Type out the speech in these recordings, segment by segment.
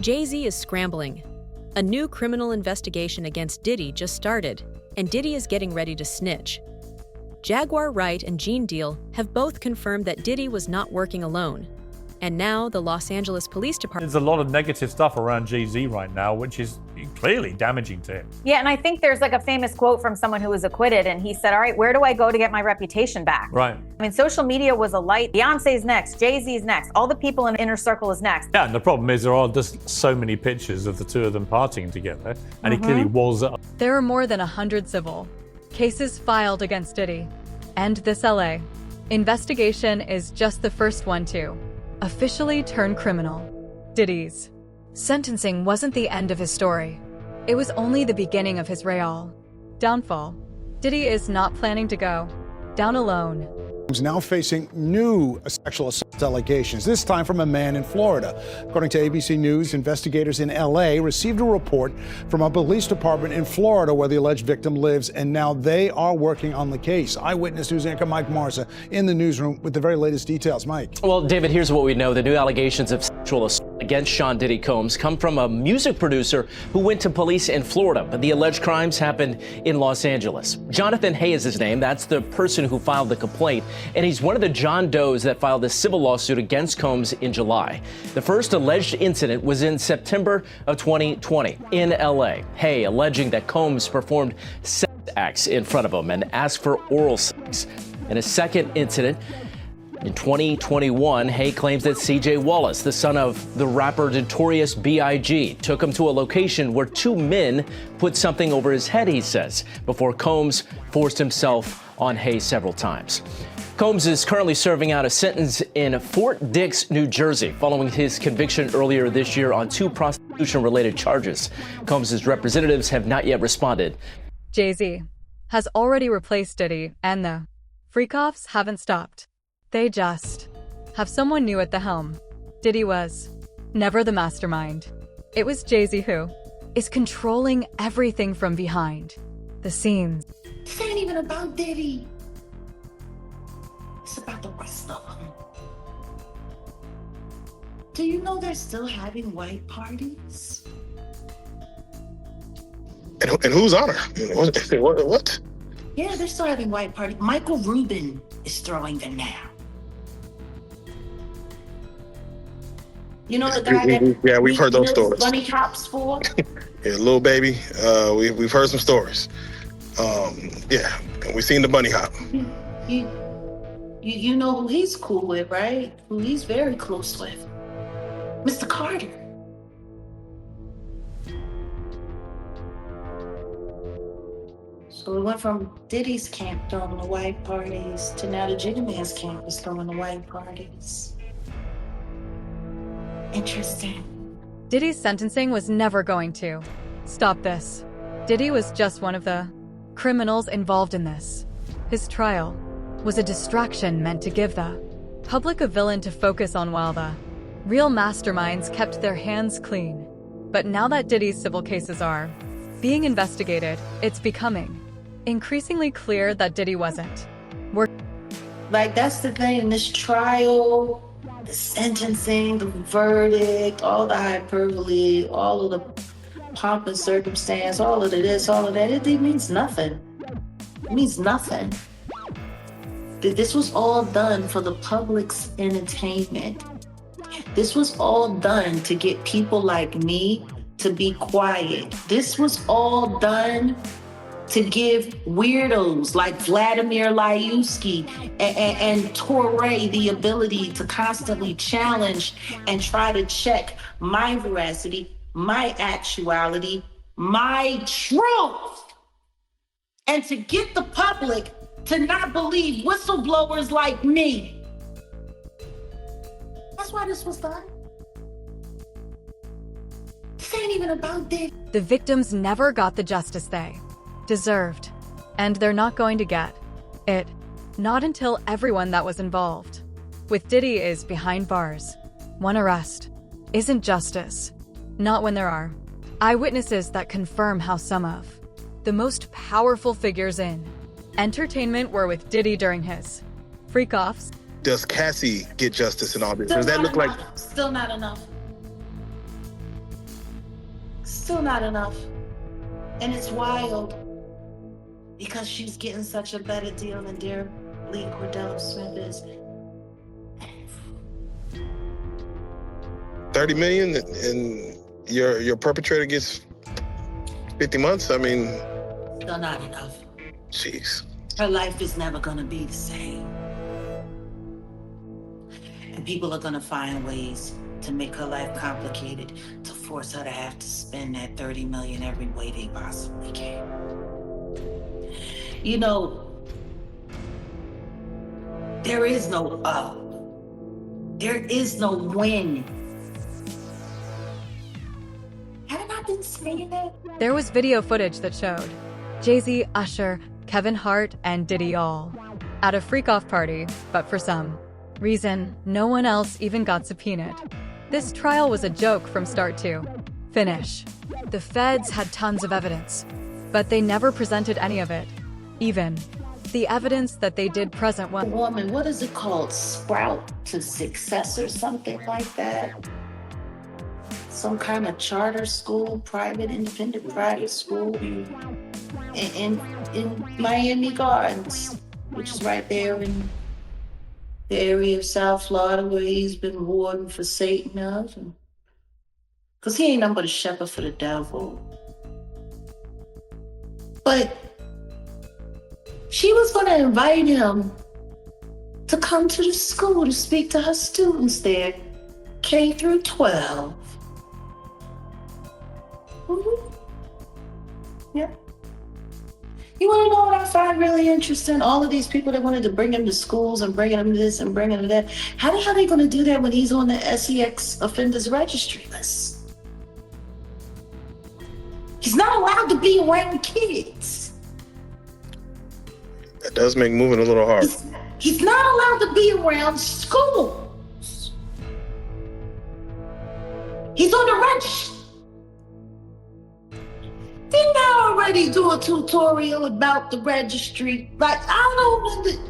JayZ is scrambling. A new criminal investigation against Diddy just started, and Diddy is getting ready to snitch. Jaguar Wright and Gene Deal have both confirmed that Diddy was not working alone. And now the Los Angeles Police Department... There's a lot of negative stuff around JayZ right now, which is clearly damaging to him. Yeah, and I think there's like a famous quote from someone who was acquitted, and he said, all right, where do I go to get my reputation back? Right. I mean, social media was a light. Beyonce's next, JayZ's next, all the people in Inner Circle is next. Yeah, and the problem is there are just so many pictures of the two of them partying together, and he clearly was... There are more than 100 civil cases filed against Diddy. And this LA investigation is just the first one to officially turn criminal. Diddy's sentencing wasn't the end of his story. It was only the beginning of his real downfall. Diddy is not planning to go down alone. Is now facing new sexual assault allegations, this time from a man in Florida. According to ABC News, investigators in LA received a report from a police department in Florida where the alleged victim lives, and now they are working on the case. Eyewitness News anchor Mike Marza in the newsroom with the very latest details. Mike. Well, David, here's what we know. The new allegations of sexual assault against Sean Diddy Combs come from a music producer who went to police in Florida, but the alleged crimes happened in Los Angeles. Jonathan Hay is his name. That's the person who filed the complaint, and he's one of the John Does that filed a civil lawsuit against Combs in July. The first alleged incident was in September of 2020 in LA. Hay alleging that Combs performed sex acts in front of him and asked for oral sex. In a second incident, in 2021, Hay claims that C.J. Wallace, the son of the rapper Notorious B.I.G., took him to a location where two men put something over his head, he says, before Combs forced himself on Hay several times. Combs is currently serving out a sentence in Fort Dix, New Jersey, following his conviction earlier this year on two prostitution-related charges. Combs' representatives have not yet responded. JayZ has already replaced Diddy, and the freak-offs haven't stopped. They just have someone new at the helm. Diddy was never the mastermind. It was JayZ who is controlling everything from behind the scenes. This ain't even about Diddy. It's about the rest of them. Do you know they're still having white parties? And whose honor? What? Yeah, they're still having white parties. Michael Rubin is throwing them now. You know the guy that we've heard those stories. Bunny hops for? Yeah, little baby. We've heard some stories. Yeah, we've seen the bunny hop. You know who he's cool with, right? Who he's very close with. Mr. Carter. So we went from Diddy's camp throwing the white parties to now the Jigga Man's camp is throwing the white parties. Interesting. Diddy's sentencing was never going to stop this. Diddy was just one of the criminals involved in this. His trial was a distraction meant to give the public a villain to focus on while the real masterminds kept their hands clean. But now that Diddy's civil cases are being investigated, it's becoming increasingly clear that Diddy wasn't. Like, that's the thing in this trial, the sentencing, the verdict, all the hyperbole, all of the pomp and circumstance, all of the this, all of that, it means nothing. It means nothing. This was all done for the public's entertainment. This was all done to get people like me to be quiet. This was all done to give weirdos like Vladimir Lyuski and Torre the ability to constantly challenge and try to check my veracity, my actuality, my truth, and to get the public to not believe whistleblowers like me. That's why this was done. This ain't even about Diddy. The victims never got the justice they deserved, and they're not going to get it. Not until everyone that was involved with Diddy is behind bars. One arrest isn't justice. Not when there are eyewitnesses that confirm how some of the most powerful figures in entertainment were with Diddy during his freak-offs. Does Cassie get justice in all this? Still Does that not look enough. like... Still not enough. Still not enough. And it's wild because she's getting such a better deal than dear Lee Cordell Smith is. 30 million and your perpetrator gets 50 months? I mean, Still not enough. jeez. Her life is never gonna be the same. And people are gonna find ways to make her life complicated, to force her to have to spend that 30 million every way they possibly can. You know, there is no up. There is no win. Haven't I been saying that? There was video footage that showed JayZ, Usher, Kevin Hart, and Diddy all at a freak-off party, but for some reason, no one else even got subpoenaed. This trial was a joke from start to finish. The feds had tons of evidence, but they never presented any of it. Even the evidence that they did present was Woman, what is it called? Sprout to success or something like that? Some kind of charter school, private, independent private school in Miami Gardens, which is right there in the area of South Florida where he's been warden for Satan of. Because he ain't nothing but a shepherd for the devil. But she was going to invite him to come to the school to speak to her students there, K through 12. Yeah. You want to know what I find really interesting? All of these people that wanted to bring him to schools and bringing him this and bringing him that. How the hell are they going to do that when he's on the SEX offenders registry list? He's not allowed to be around kids. That does make moving a little hard. He's not allowed to be around schools. He's on the registry. Didn't I already do a tutorial about the registry? Like, I don't know.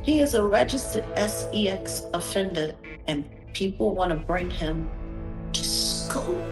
He is a registered SEX offender, and people want to bring him to school.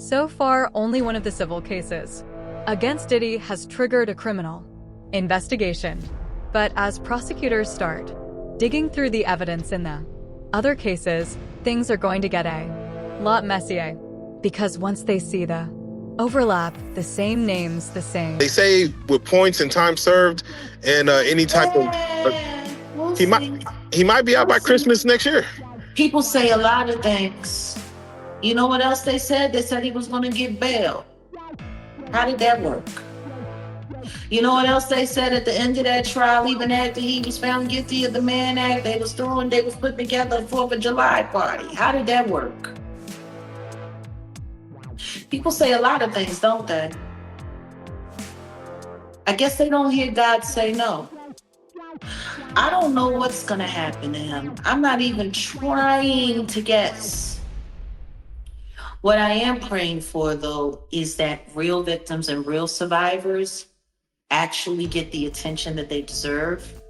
so far only one of the civil cases against Diddy has triggered a criminal investigation. But as prosecutors start digging through the evidence in the other cases, things are going to get a lot messier. Because once they see the overlap, the same names, the same. They say with points and time served and any type of... We'll he might be out by Christmas next year. People say a lot of things. You know what else they said? They said he was going to get bail. How did that work? You know what else they said at the end of that trial? Even after he was found guilty of the Mann Act, they was putting together a 4th of July party. How did that work? People say a lot of things, don't they? I guess they don't hear God say no. I don't know what's going to happen to him. I'm not even trying to guess. What I am praying for, though, is that real victims and real survivors actually get the attention that they deserve,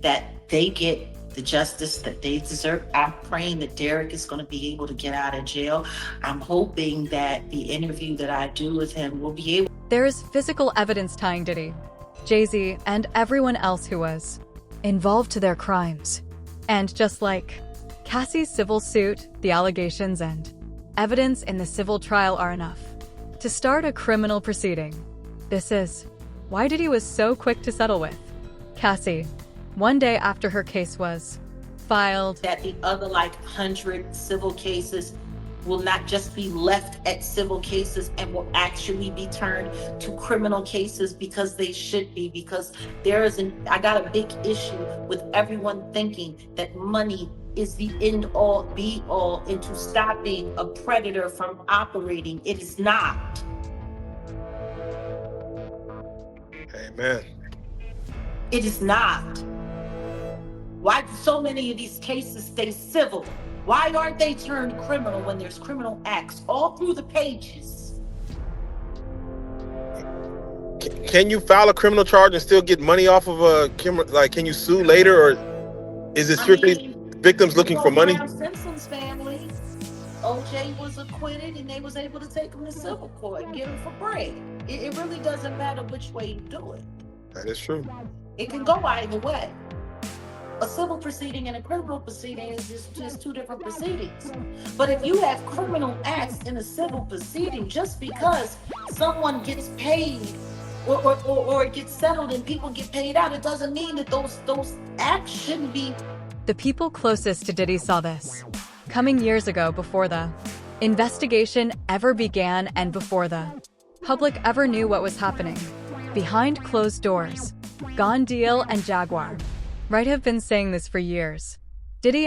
that they get the justice that they deserve. I'm praying that Derek is going to be able to get out of jail. I'm hoping that the interview that I do with him will be able. There is physical evidence tying Diddy, JayZ, and everyone else who was involved to their crimes. And just like Cassie's civil suit, the allegations and evidence in the civil trial are enough to start a criminal proceeding. This is why Diddy was so quick to settle with Cassie one day after her case was filed. That the other 100 civil cases will not just be left at civil cases and will actually be turned to criminal cases, because they should be, because I got a big issue with everyone thinking that money is the end all be all into stopping a predator from operating. It is not. Amen. It is not. Why do so many of these cases stay civil? Why aren't they turned criminal when there's criminal acts all through the pages? Can you file a criminal charge and still get money off of a can you sue later, or Is it strictly victims looking for money? Simpson's family, OJ was acquitted, and they was able to take him to civil court and get him for bread. It really doesn't matter which way you do it. That is true. It can go either way. A civil proceeding and a criminal proceeding is just two different proceedings. But if you have criminal acts in a civil proceeding, just because someone gets paid or it gets settled and people get paid out, it doesn't mean that those acts shouldn't be. The people closest to Diddy saw this, coming years ago before the investigation ever began and before the public ever knew what was happening. Behind closed doors, Gone Deal and Jaguar, Wright have been saying this for years. Diddy